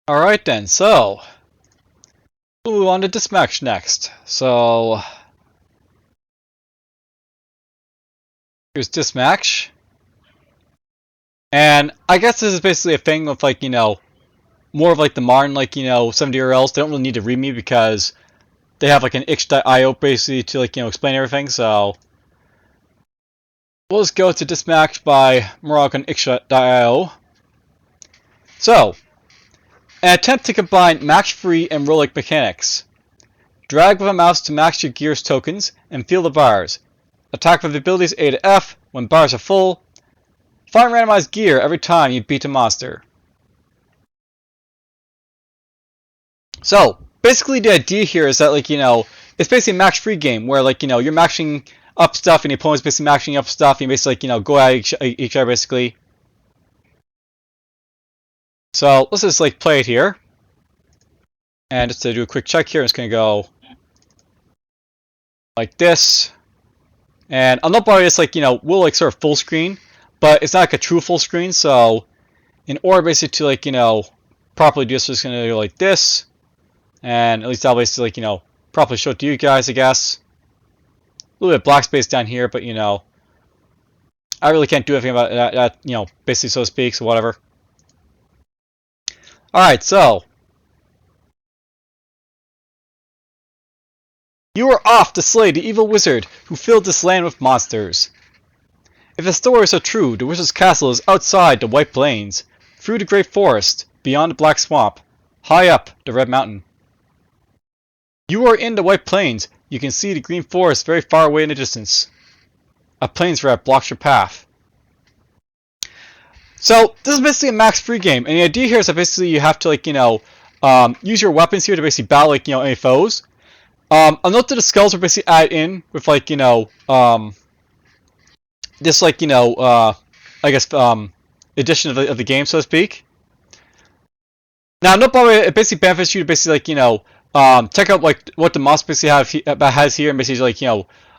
Alright then, so we'll move on to Dismatch next. So here's Dismatch. And I guess this is basically a thing with more of the modern 70-year-olds. They don't really need to read me because they have an itch.io basically to explain everything, so we'll just go to Dismatch by Morog on itch.io. So an attempt to combine match-free and roguelike mechanics. Drag with a mouse to max your gear's tokens and feel the bars. Attack with abilities A to F when bars are full. Find randomized gear every time you beat a monster. So basically the idea here is that it's basically a match-free game where you're matching up stuff and the opponent's basically matching up stuff and you basically go at each other basically. So let's just play it here. And just to do a quick check here, I'm just gonna go like this. And I'm not probably just we'll sort of full screen, but it's not a true full screen, so in order basically to properly do this, we're just gonna go like this. And at least I'll basically properly show it to you guys, I guess. A little bit of black space down here, but I really can't do anything about that basically, so to speak, so whatever. Alright, so you are off to slay the evil wizard who filled this land with monsters. If the stories are true, the wizard's castle is outside the White Plains, through the Great Forest, beyond the Black Swamp, high up the Red Mountain. You are in the White Plains. You can see the Green Forest very far away in the distance. A plains rat blocks your path. So this is basically a max free game, and the idea here is that basically you have to use your weapons here to basically battle any foes. I'll note that the skulls are basically added in with this I guess edition of the game, so to speak. Now, no problem. It basically benefits you to basically check out what the monster basically has here, and basically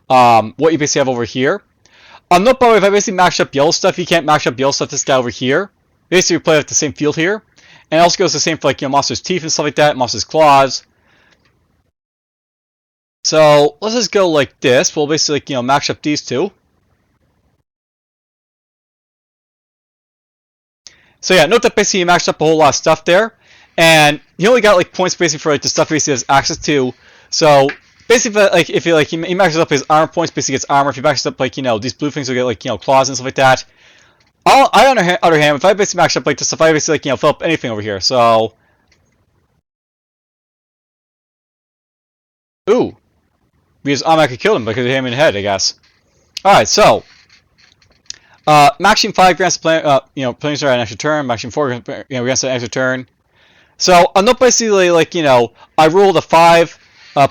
what you basically have over here. No problem. If I basically max up yellow stuff, you can't max up yellow stuff. This guy over here. Basically, we play with the same field here, and it also goes the same for monster's teeth and stuff like that, monster's claws. So let's just go like this. We'll basically max up these two. So yeah, note that basically you maxed up a whole lot of stuff there, and you only got points basically for the stuff basically has access to. So basically, if you he maxes up his armor points, basically gets armor. If he maxes up these blue things, will get claws and stuff like that. I on the other hand, if I basically max up this stuff, I basically fill up anything over here. So ooh, we just automatically killed him because he hit him in the head, I guess. All right, so. Maxing 5 grants players an extra turn. Maxing 4 grants an extra turn. So I'm not basically I rolled a 5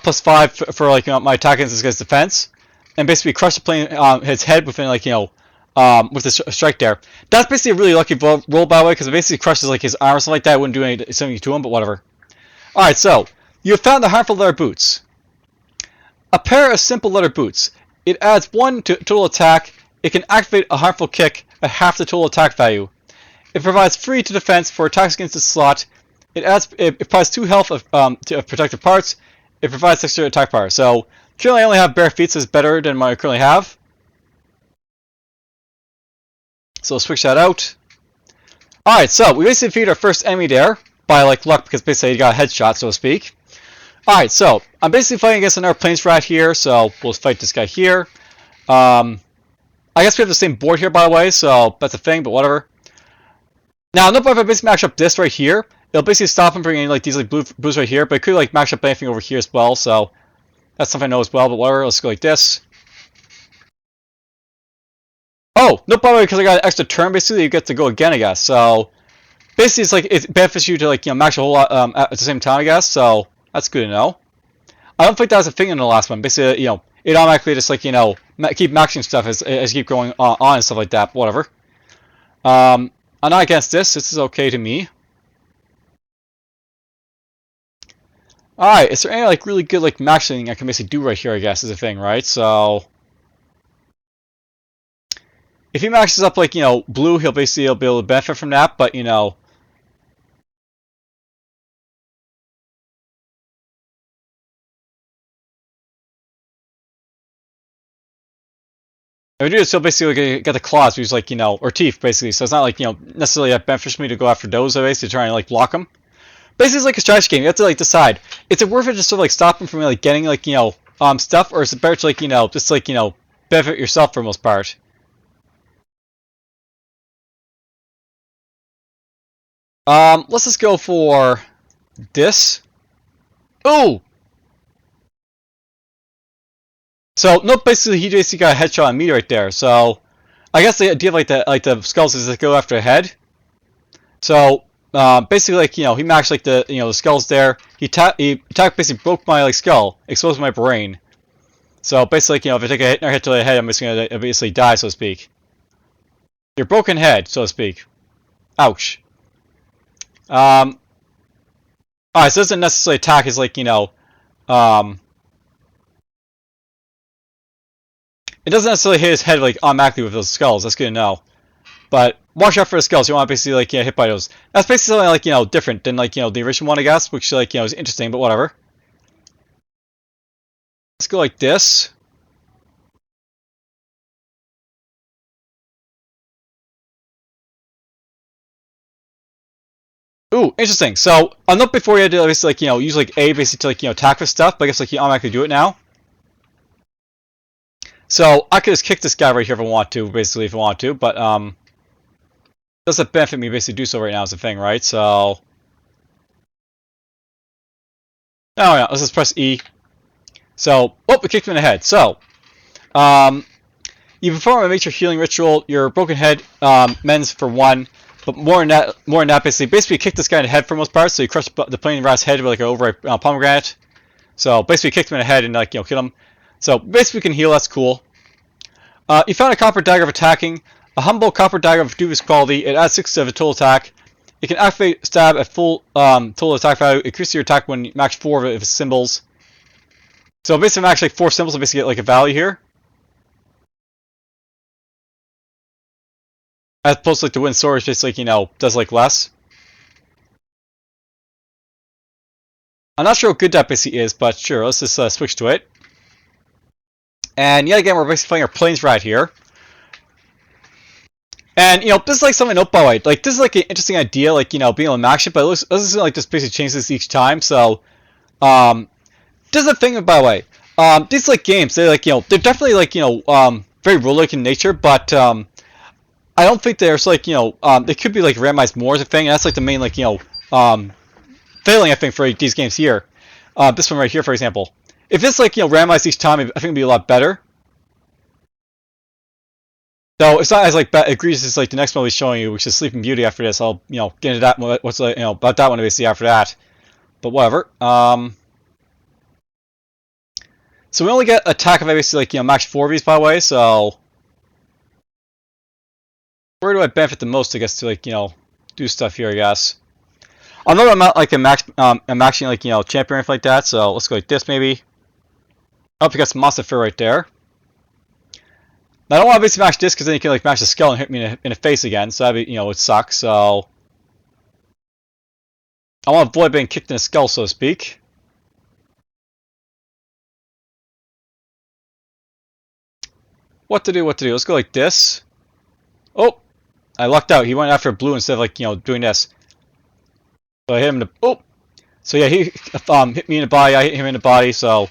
plus 5 for my attack against this guy's defense, and basically crush the plane his head within with the strike there. That's basically a really lucky roll, by the way, because it basically crushes his armor or something like that. It wouldn't do something to him, but whatever. All right, so you have found the harmful leather boots. A pair of simple leather boots. It adds 1 to total attack. It can activate a harmful kick at half the total attack value. It provides 3 to defense for attacks against its slot. It provides 2 health of protective parts. It provides extra attack power. So currently I only have bare feet, so it's better than what I currently have. So we'll switch that out. Alright, so we basically defeated our first enemy there by luck, because basically he got a headshot, so to speak. Alright, so I'm basically fighting against another plains rat here, so we'll fight this guy here. I guess we have the same board here, by the way, so that's a thing, but whatever. Now, no problem if I basically max up this right here. It'll basically stop him bringing these blues right here, but it could max up anything over here as well, so that's something I know as well, but whatever. Let's go like this. Oh, no problem, because I got an extra turn, basically, you get to go again, I guess. So basically, it benefits you to max a whole lot at the same time, I guess, so that's good to know. I don't think that was a thing in the last one. Basically, it automatically just keep maxing stuff as you keep going on and stuff like that. But whatever. I'm not against this. This is okay to me. All right. Is there any really good maxing I can basically do right here? I guess is the thing, right? So if he maxes up blue, he'll be able to benefit from that. But If I do this, he'll basically get the claws, because like, or teeth, basically. So it's not like, necessarily that beneficial for me to go after those, basically, to try and like block him. Basically, it's like a strategy game. You have to like decide. Is it worth it just sort of like stop him from like getting like, stuff, or is it better to like, just like, benefit yourself for the most part? Let's just go for this. Ooh! So, no, basically, he basically got a headshot on me right there. So, I guess the idea of like the skulls is to go after a head. So, basically, like, he matched like the skulls there. He attacked, basically broke my like skull, exposed my brain. So basically, like, if I take a hit to the head, I'm just gonna basically die, so to speak. Your broken head, so to speak. Ouch. Alright, so it doesn't necessarily attack as like, it doesn't necessarily hit his head like automatically with those skulls. That's good to know. But watch out for the skulls. You want to basically like get hit by those. That's basically something like different than like the original one, I guess, which like is interesting, but whatever. Let's go like this. Ooh, interesting. So I know before you had to basically like use like A basically to like attack with stuff, but I guess like you automatically do it now. So I could just kick this guy right here if I want to, basically if I want to, but doesn't benefit me basically do so right now is the thing, right? So oh yeah, let's just press E. So we kicked him in the head. So you perform a major healing ritual. Your broken head mends for 1, but more than that, basically kick this guy in the head for most parts. So you crush the plain rat's head with like an overripe pomegranate. So basically kicked him in the head and like kill him. So basically we can heal. That's cool. You found a copper dagger of attacking. A humble copper dagger of dubious quality. It adds 6 to the total attack. It can activate stab at full total attack value. Increase your attack when you max 4 of its symbols. So basically max like 4 symbols to basically get like a value here. As opposed to like the wind sword, which just like, does like less. I'm not sure how good that basically is, but sure, let's just switch to it. And yet again, we're basically playing our plains rat here. And, this is like something note by the way. Like, this is like an interesting idea, like, being able to max it, but it doesn't like just basically change this each time. So, this is the thing, by the way. These like games, they're like, they're definitely like, very rule-like in nature, but I don't think there's like, they could be like randomized more as a thing. And that's like the main like, failing I think for these games here. This one right here, for example. If it's like randomized each time, I think it'd be a lot better. So it's not as like egregious as like the next one he's showing you, which is Sleeping Beauty. After this, I'll get into that. What's like about that one basically after that. But whatever. So we only get attack of basically like max 4 of these by the way. So where do I benefit the most? I guess to like do stuff here. I guess. I know I'm not like a maxing like champion or anything like that. So let's go like this maybe. Oh, we got some monster fur right there. Now, I don't want to basically max this because then you can like max the skull and hit me in the face again. So that'd be, it would suck. So I want to avoid being kicked in the skull, so to speak. What to do? Let's go like this. Oh, I lucked out. He went after blue instead of like doing this. So I hit him in the So yeah, he hit me in the body. I hit him in the body. So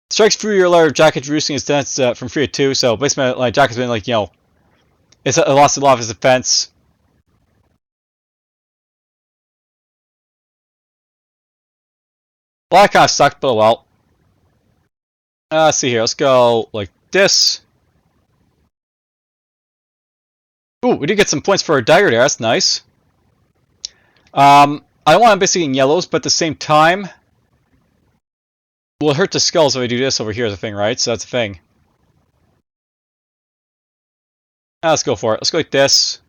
strikes through your leather jacket, reducing his defense from 3 to 2. So basically, my jacket's been like it lost a lot of his defense. Well, that kind of sucked, but well. Let's see here. Let's go like this. Ooh, we did get some points for our dagger there. That's nice. I don't want to basically in yellows, but at the same time, will it hurt the skulls if I do this over here as a thing, right? So that's a thing. Let's go for it. Let's go like this.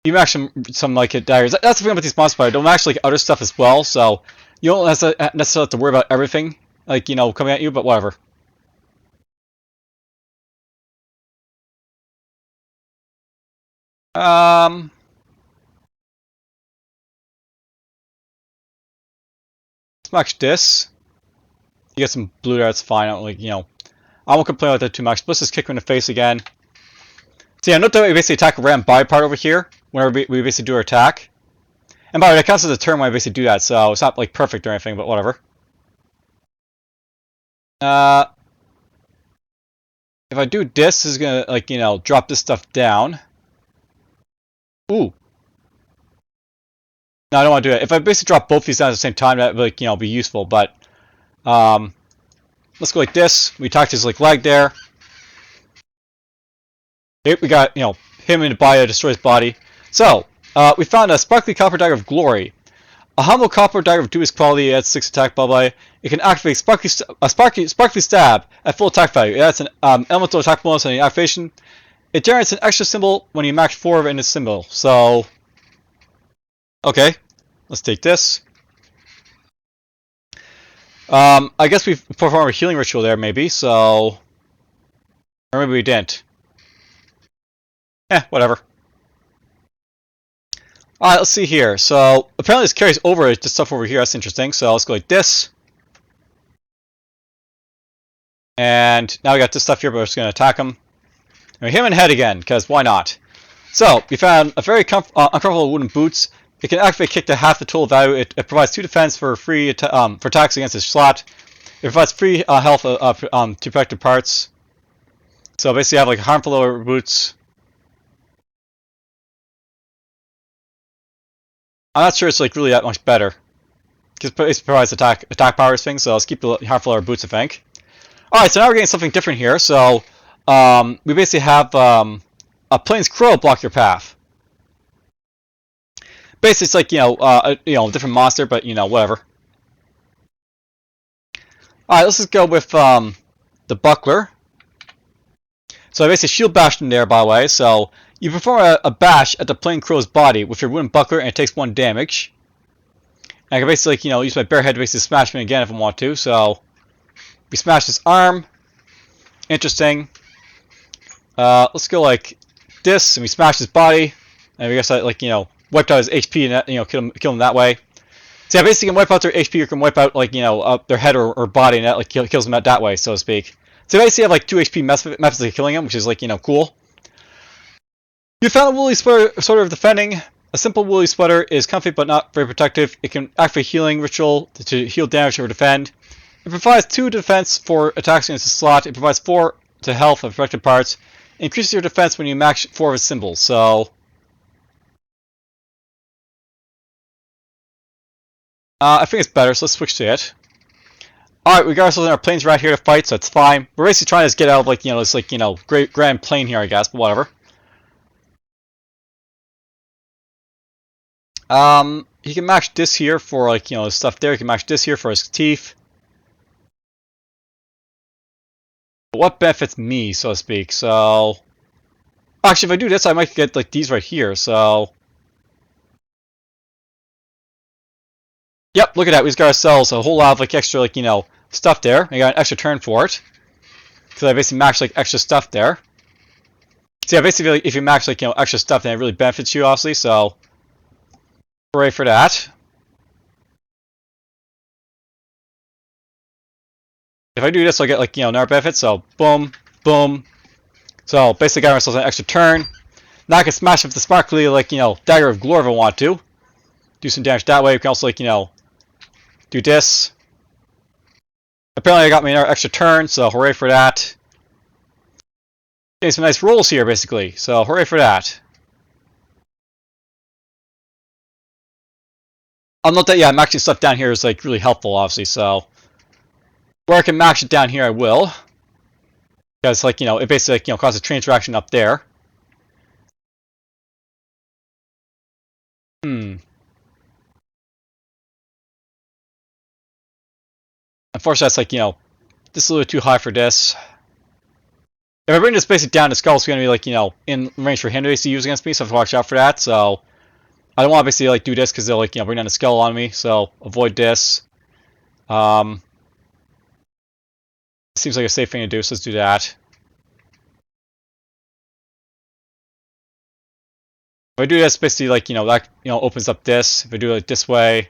You max some like hit daggers. That's the thing about these monsters, but don't max like other stuff as well. So you don't necessarily have to worry about everything like coming at you, but whatever. Let's max this. You get some blue there. That's fine. I don't like I won't complain about that too much. Let's just kick him in the face again. So yeah, note that we basically attack a random body part over here whenever we basically do our attack. And by the way, that counts as a turn when I basically do that, so it's not like perfect or anything, but whatever. If I do this is gonna, like, you know, drop this stuff down. Ooh. No, I don't want to do it. If I basically drop both these down at the same time, that would, like, you know, be useful. But let's go like this. We attacked his like leg there. Okay, we got, you know, him in the body, destroy his body. So we found a sparkly copper dagger of glory. A humble copper dagger of dubious quality adds 6 attack, blah blah. It can activate sparkly stab at full attack value. It adds an elemental attack bonus on the activation. It generates an extra symbol when you max 4 in its symbol. So, okay, let's take this. I guess we performed a healing ritual there, maybe. So, or maybe we didn't. Whatever. Alright, let's see here. So, apparently this carries over to stuff over here. That's interesting. So, let's go like this. And now we got this stuff here, but we're just going to attack him. And we hit him in the head again, because why not? So, we found a very uncomfortable wooden boots. It can activate kick to half the total value. It provides 2 defense for free for attacks against its slot. It provides free health to protected parts. So basically, I have like harmful lower boots. I'm not sure it's like really that much better, because it provides attack powers things. So let's keep the harmful lower boots, I think. All right, so now we're getting something different here. So we basically have a plains crow block your path. Basically, it's like, a different monster, but you know, whatever. All right, let's just go with the buckler. So I basically shield bashed him there, by the way. So you perform a bash at the plain crow's body with your wooden buckler, and it takes 1 damage. And I can basically, like, you know, use my bare head to basically smash him again if I want to. So we smash his arm. Interesting. Let's go like this, and we smash his body, and we guess that, like, you know, wiped out his HP and that, you know, kill him that way. So yeah, basically you can wipe out their HP, or can wipe out, like, you know, their head or body, and that like kills them that way, so to speak. So you basically have like 2 HP methods of killing him, which is, like, you know, cool. You found a woolly sweater of defending. A simple woolly sweater is comfy but not very protective. It can activate healing ritual to heal damage or defend. It provides 2 defense for attacks against the slot. It provides 4 to health of affected parts. It increases your defense when you max 4 of its symbols. So I think it's better, so let's switch to it. Alright, we got ourselves in our plains right here to fight, so it's fine. We're basically trying to get out of, like, you know, this, like, you know, great grand plain here, I guess, but whatever. He can match this here for, like, you know, his stuff there. He can match this here for his teeth. But what benefits me, so to speak? So, actually, if I do this, I might get, like, these right here, so. Yep, look at that. We just got ourselves a whole lot of, like, extra, like, you know, stuff there. I got an extra turn for it, because I basically matched, like, extra stuff there. So yeah, basically, like, if you match, like, you know, extra stuff, then it really benefits you, obviously, so. Hooray for that. If I do this, I'll get, like, you know, another benefit, so boom, boom. So basically got ourselves an extra turn. Now I can smash with the sparkly, like, you know, dagger of glory if I want to. Do some damage that way. We can also, like, you know, do this. Apparently I got me another extra turn, so hooray for that. Getting some nice rolls here, basically, so hooray for that. I'll note that, yeah, maxing stuff down here is, like, really helpful, obviously, so. Where I can max it down here, I will. Because, like, you know, it basically, like, you know, causes a train interaction up there. Unfortunately, that's, like, you know, this is a little too high for this. If I bring this basically down, the skull's going to be, like, you know, in range for him to basically use against me, so I have to watch out for that, so. I don't want to basically, like, do this because they'll, like, you know, bring down the skull on me, so avoid this. Seems like a safe thing to do, so let's do that. If I do this, basically, like, you know, that, you know, opens up this. If I do it, like, this way.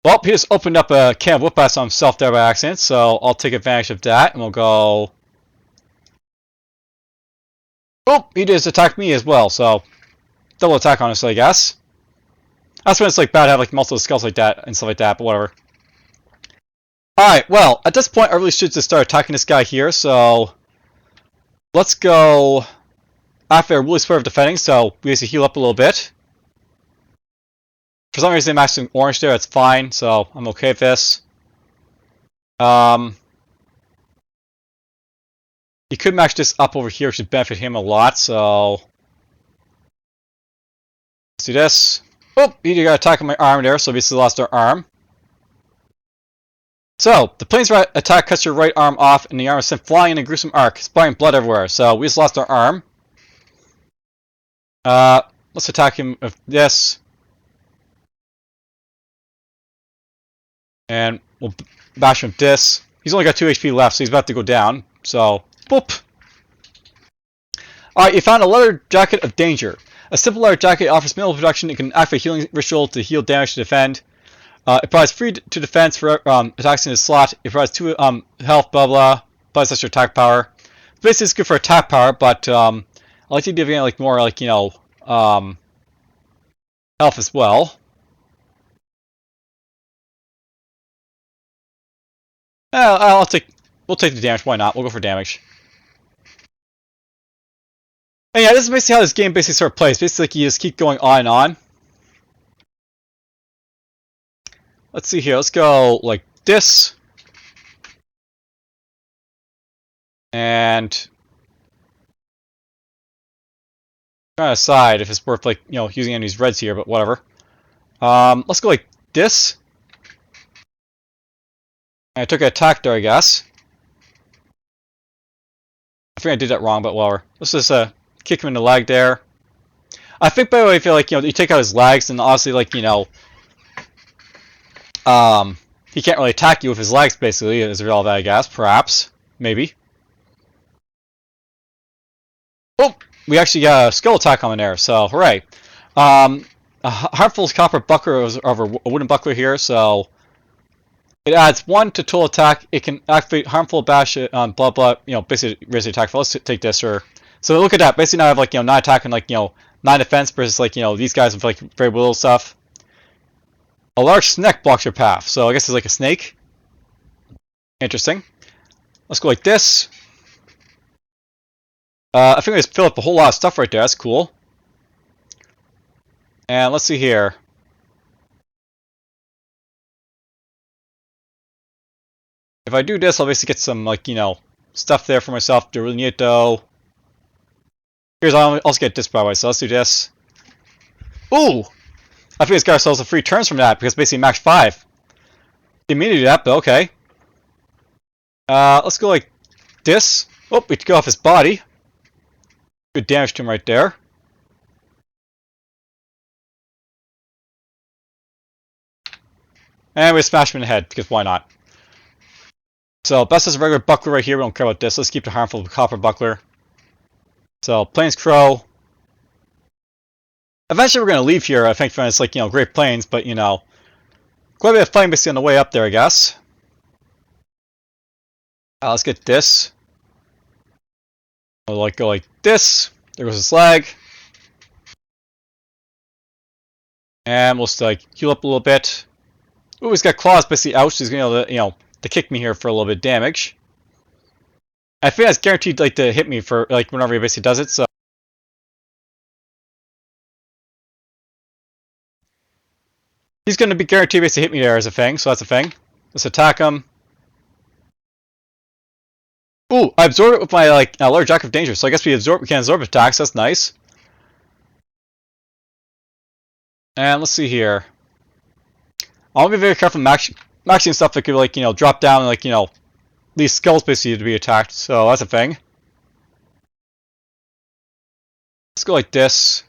Well, he just opened up a can of whip-ass on himself there by accident, so I'll take advantage of that, and we'll go... Oh, he just attacked me as well, so... Double attack, honestly, I guess. That's when it's like bad to have like multiple skulls like that and stuff like that, but whatever. Alright, well, at this point I really should just start attacking this guy here, so... Let's go... After a really swerve defending, so we need to heal up a little bit. For some reason I'm actually orange there, that's fine, so I'm okay with this. He could match this up over here, which would benefit him a lot, so... Let's do this. Oh, he got attack on my arm there, so we just lost our arm. So, the plane's attack cuts your right arm off, and the arm is sent flying in a gruesome arc, spewing blood everywhere, so we just lost our arm. Let's attack him with this. And we'll bash him with this. He's only got 2 HP left, so he's about to go down. So, boop. Alright, you found a leather jacket of danger. A simple leather jacket offers minimal protection. It can activate a healing ritual to heal damage to defend. It provides free to defense for attacks in his slot. It provides 2 health, blah blah. Plus extra attack power. Basically, it's good for attack power, but I like to give it like more like health as well. We'll take the damage. Why not? We'll go for damage. And yeah, this is basically how this game basically sort of plays. Basically, like, you just keep going on and on. Let's see here. Let's go like this. And trying to decide if it's worth like using any of these reds here, but whatever. Let's go like this. And I took an attack there, I guess. I think I did that wrong, but whatever. Let's just kick him in the leg there. I think, by the way, if you take out his legs, then obviously like he can't really attack you with his legs. Basically, as a result of that, I guess. Perhaps, maybe. Oh, we actually got a skill attack on there, so hooray. A harmful copper buckler over a wooden buckler here, so it adds 1 to total attack. It can activate harmful bash on blah blah. Basically raise the attack. Let's take this or so look at that. Basically now I have like 9 attack and like 9 defense versus like these guys with like very little stuff. A large snake blocks your path, so I guess it's like a snake. Interesting. Let's go like this. I think I just filled up a whole lot of stuff right there. That's cool. And let's see here. If I do this, I'll basically get some like stuff there for myself. Do really need it though. Here's I'll also get this by the way. So let's do this. Ooh, I think it's got ourselves a free turns from that because basically max 5. Didn't mean to do that, but okay. Let's go like this. Oh, we go off his body. Good damage to him right there. And we smash him in the head, because why not? So, best is a regular buckler right here. We don't care about this. Let's keep the harmful copper buckler. So, Plains Crow. Eventually, we're going to leave here, I think, from it's like, Great Plains, but, quite a bit of fighting basically on the way up there, I guess. Let's get this. We'll like go like this. There goes his leg. And we'll just like heal up a little bit. Ooh, he's got claws basically out. So he's gonna to kick me here for a little bit of damage. I think that's guaranteed like to hit me for like whenever he basically does it. So he's gonna be guaranteed basically hit me there as a thing. So that's a thing. Let's attack him. Ooh, I absorb it with my like large jack of danger. So I guess we can absorb attacks. That's nice. And let's see here. I'll be very careful maxing stuff that could like drop down and like these skulls basically to be attacked. So that's a thing. Let's go like this.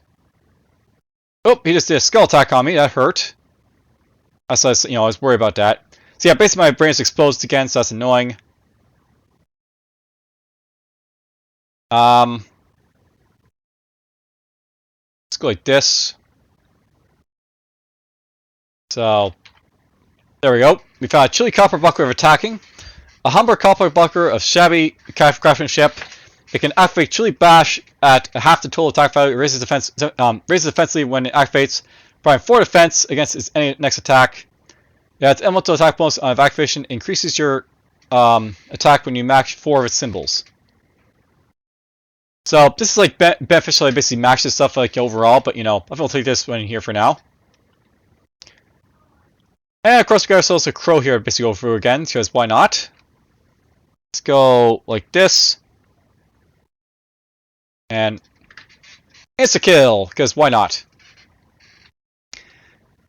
Oh, he just did a skull attack on me. That hurt. That's I was worried about that. So yeah, basically my brain's exposed again, so that's annoying. Let's go like this. So There we go. We found a chilly copper buckler of attacking, a humber copper buckler of shabby craftsmanship. It can activate chilly bash at half the total attack value. It raises defense lead when it activates, providing 4 defense against its any next attack. Yeah, its elemental attack bonus on activation increases your attack when you max 4 of its symbols. So this is like beneficial. I basically max this stuff like overall, but you know, I think I'll take this one here for now. And of course we got ourselves a crow here to basically go through again, because why not? Let's go like this. And it's a kill, because why not?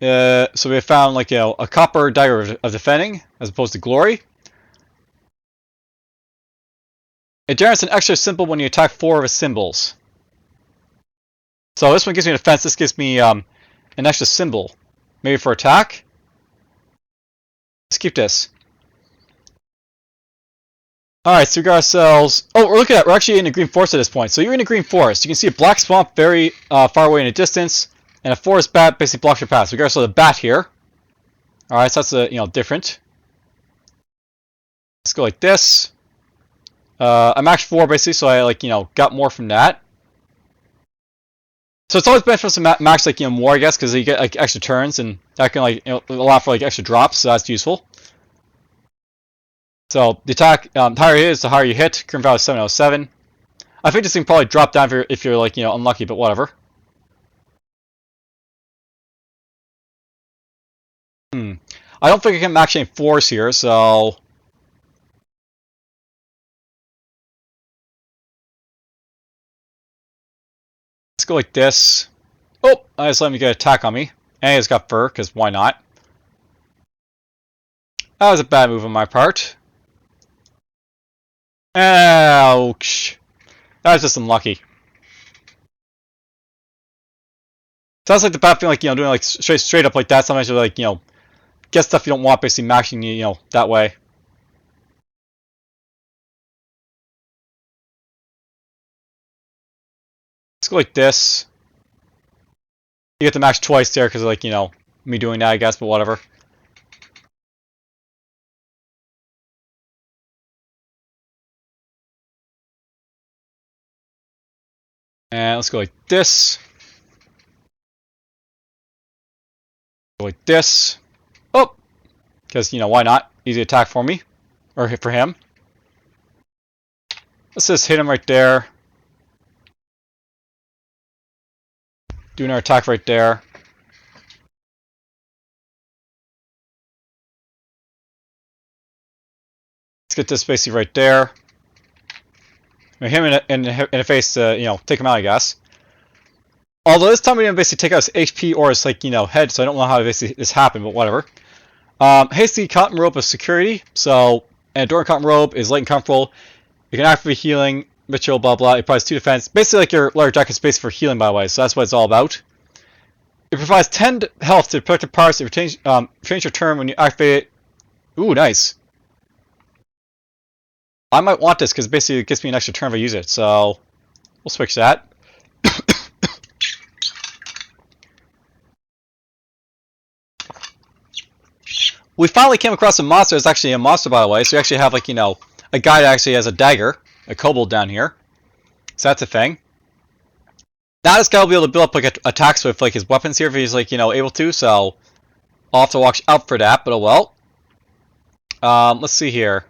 So we have found like, you know, a copper dagger of defending as opposed to glory. It generates an extra symbol when you attack 4 of its symbols. So this one gives me defense. This gives me an extra symbol, maybe for attack. Let's keep this. Alright, so we got ourselves... Oh, we're looking at... We're actually in the green forest at this point. So you're in the green forest. You can see a black swamp very far away in the distance. And a forest bat basically blocks your path. So we got ourselves a bat here. Alright, so that's, you know, different. Let's go like this. I maxed 4 basically, so I, like, you know, got more from that. So it's always beneficial to max, like, you know, more, I guess, because you get, like, extra turns. And that can, like, you know, allow for, like, extra drops, so that's useful. So the attack, the higher it is, the higher you hit. Current value is 707. I think this thing probably drop down if you're like, you know, unlucky, but whatever. I don't think I can max any 4s here, so... Let's go like this. Oh, I just let him get an attack on me. And he's got fur, because why not? That was a bad move on my part. Ouch. That was just unlucky. Sounds like the bad thing, like, you know, doing like straight up like that. Sometimes you like, you know, get stuff you don't want, basically maxing you know, that way. Let's go like this. You get to max twice there because of, like, you know, me doing that, I guess, but whatever. And let's go like this. Go like this. Oh! Because, you know, why not? Easy attack for me. Or for him. Let's just hit him right there. Do another attack right there. Let's get this basically right there. Him in the face, you know, take him out, I guess. Although this time we didn't basically take out his HP or his, like, you know, head, so I don't know how basically this happened, but whatever. Hasty Cotton Robe of Security. So, and Adoring Cotton Robe is light and comfortable. You can activate healing, ritual, blah blah. It provides 2 defense. Basically like your large jacket space for healing, by the way, so that's what it's all about. It provides 10 health to protective parts. It retains your turn when you activate it. Ooh, nice. I might want this because basically it gives me an extra turn if I use it, so we'll switch that. We finally came across a monster. It's actually a monster, by the way, so you actually have, like, you know, a guy that actually has a dagger, a kobold down here. So that's a thing. Now this guy will be able to build up, like, attacks with, like, his weapons here if he's, like, you know, able to, so I'll have to watch out for that, but oh well. Let's see here.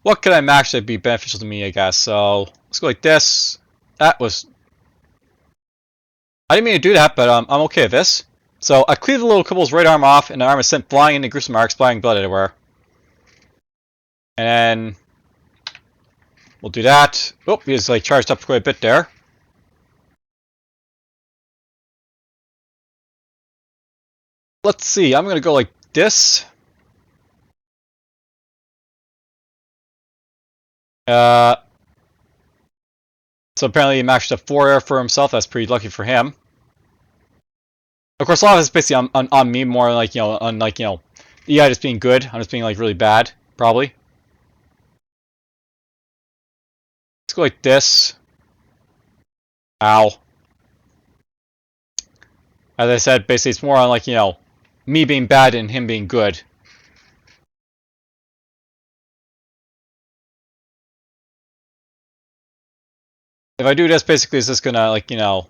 What could I max that be beneficial to me, I guess? So let's go like this. That was... I didn't mean to do that, but I'm okay with this. So I cleave the little kobold's right arm off, and the arm is sent flying into gruesome marks, splatting blood everywhere. And then we'll do that. Oh, he's like charged up quite a bit there. Let's see. I'm gonna go like this. So apparently he maxed up 4 air for himself. That's pretty lucky for him. Of course, a lot of it's basically on me, more like, you know, on, like, you know, the guy just being good. I'm just being, like, really bad, probably. Let's go like this. Ow. As I said, basically it's more on, like, you know, me being bad and him being good. If I do this, basically it's just gonna, like, you know,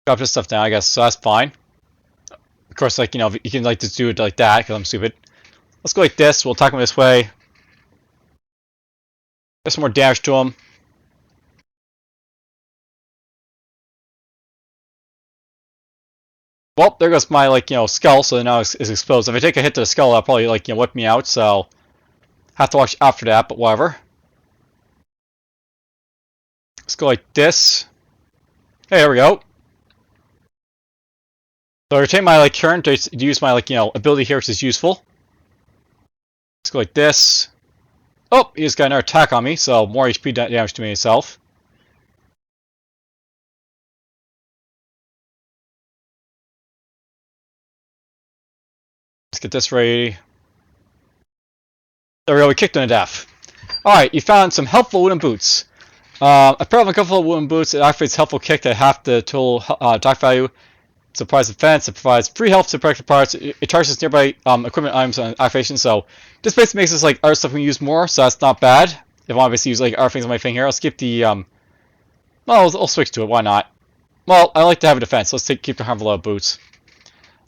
drop this stuff down, I guess, so that's fine. Of course, like, you know, you can, like, just do it like that, because I'm stupid. Let's go like this, we'll attack him this way. Get some more damage to him. Well, there goes my, like, you know, skull, so now it's exposed. If I take a hit to the skull, that'll probably, like, you know, wipe me out, so have to watch after that, but whatever. Let's go like this. Hey, there we go. So I retain my, like, current to use my, like, you know, ability here, which is useful. Let's go like this. Oh, he just got another attack on me, so more HP damage to me itself. Let's get this ready. There we go, we kicked him to death. Alright, you found some helpful wooden boots. I put on a couple of wooden boots. It activates helpful kick at half the total attack value. It's a prize defense. It provides free health to protect parts. It charges nearby equipment items on activation. So this basically makes this like art stuff we can use more. So that's not bad. If I obviously use like art things on my thing here, I'll skip the well, I'll switch to it. Why not? Well, I like to have a defense. Let's keep the harmful out boots.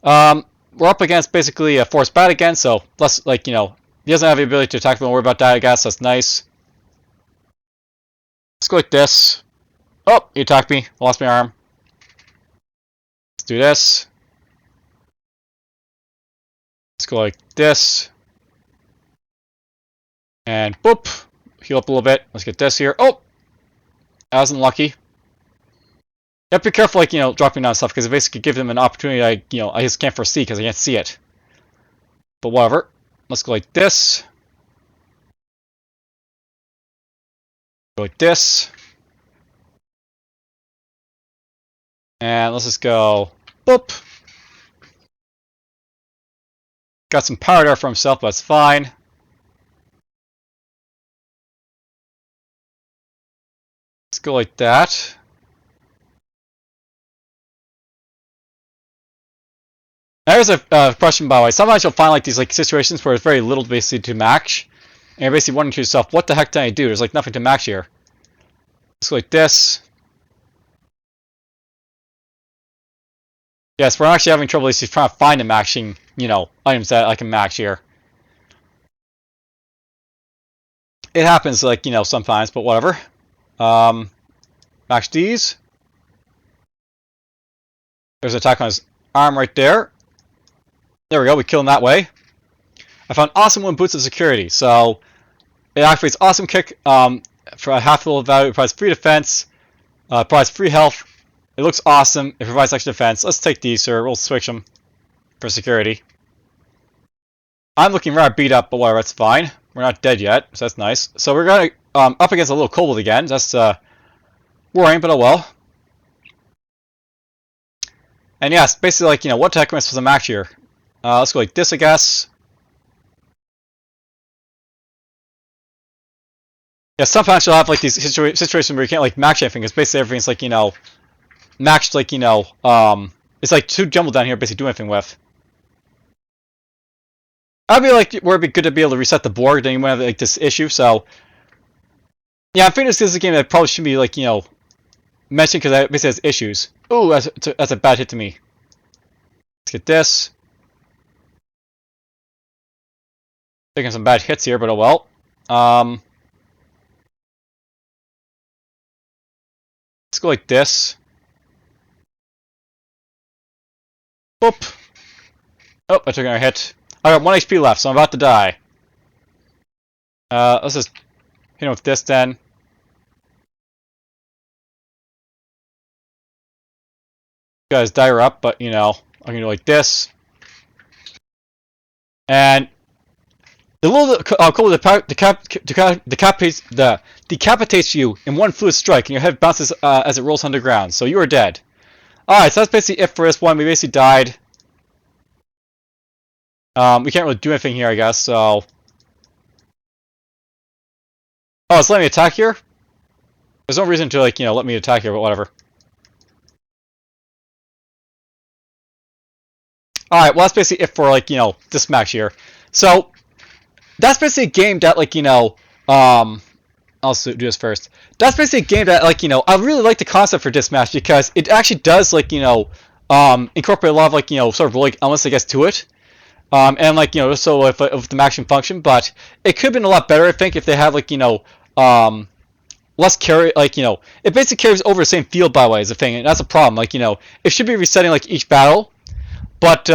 We're up against basically a force bat again. So less like, you know, he doesn't have the ability to attack. Don't worry about that. I guess that's nice. Let's go like this. Oh, he attacked me. I lost my arm. Let's do this. Let's go like this. And boop. Heal up a little bit. Let's get this here. Oh! I was unlucky. You have to be careful, like, you know, dropping down stuff, because it basically gives them an opportunity I just can't foresee, because I can't see it. But whatever. Let's go like this. Go like this. And let's just go boop. Got some power there for himself, but that's fine. Let's go like that. There's a question, by the way. Sometimes you'll find like these like situations where there's very little basically to match, and you're basically wondering to yourself, what the heck did I do? There's like nothing to match here. Let's go like this. Yes, we're actually having trouble just trying to find the matching, you know, items that I can match here. It happens, like, you know, sometimes, but whatever. Match these. There's an attack on his arm right there. There we go, we kill him that way. I found awesome wooden boots of security. So it activates awesome kick for a half level value. It provides free defense, provides free health. It looks awesome. It provides extra defense. Let's take these, sir. We'll switch them for security. I'm looking rather beat up, but whatever, that's fine. We're not dead yet, so that's nice. So we're going up against a little kobold again. That's worrying, but oh well. And yes, basically, like, you know, what the heck am I supposed to match here? Let's go like this, I guess. Yeah, sometimes you'll have like these situations where you can't like match anything, because basically everything's like, you know, matched, like, you know, it's like too jumbled down here, basically do anything with. I'd be like, where it'd be good to be able to reset the board, then you might have like this issue. So yeah, I think this is a game that probably shouldn't be like, you know, mentioned, because it basically has issues. Ooh, that's a bad hit to me. Let's get this. Taking some bad hits here, but oh well. Let's go like this. Boop. Oh, I took another hit. I got 1 HP left, so I'm about to die. Let's just hit him with this then. You guys die her up, but you know, I'm gonna do like this. And the little cold decapitates you in one fluid strike, and your head bounces as it rolls underground. So you are dead. Alright, so that's basically it for this one. We basically died. We can't really do anything here, I guess, so... Oh, it's letting me attack here? There's no reason to, like, you know, let me attack here, but whatever. All right, well that's basically it for like this match here. So that's basically a game that like I'll do this first. That's basically a game that like I really like the concept for Dismatch because it actually does like incorporate a lot of like sort of like elements I guess to it. And like so if the matching function, but it could have been a lot better I think if they have like less carry like it basically carries over the same field by the way is the thing, and that's a problem. Like it should be resetting like each battle, but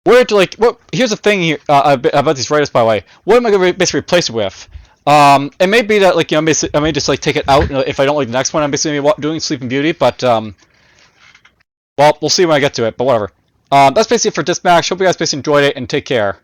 where to like what? Here's the thing here about these writers by the way. What am I going to basically replace it with? It may be that like I may just like take it out if I don't like the next one. I'm basically doing Sleeping Beauty, but well we'll see when I get to it. But whatever. That's basically it for Dismatch. Hope you guys basically enjoyed it and take care.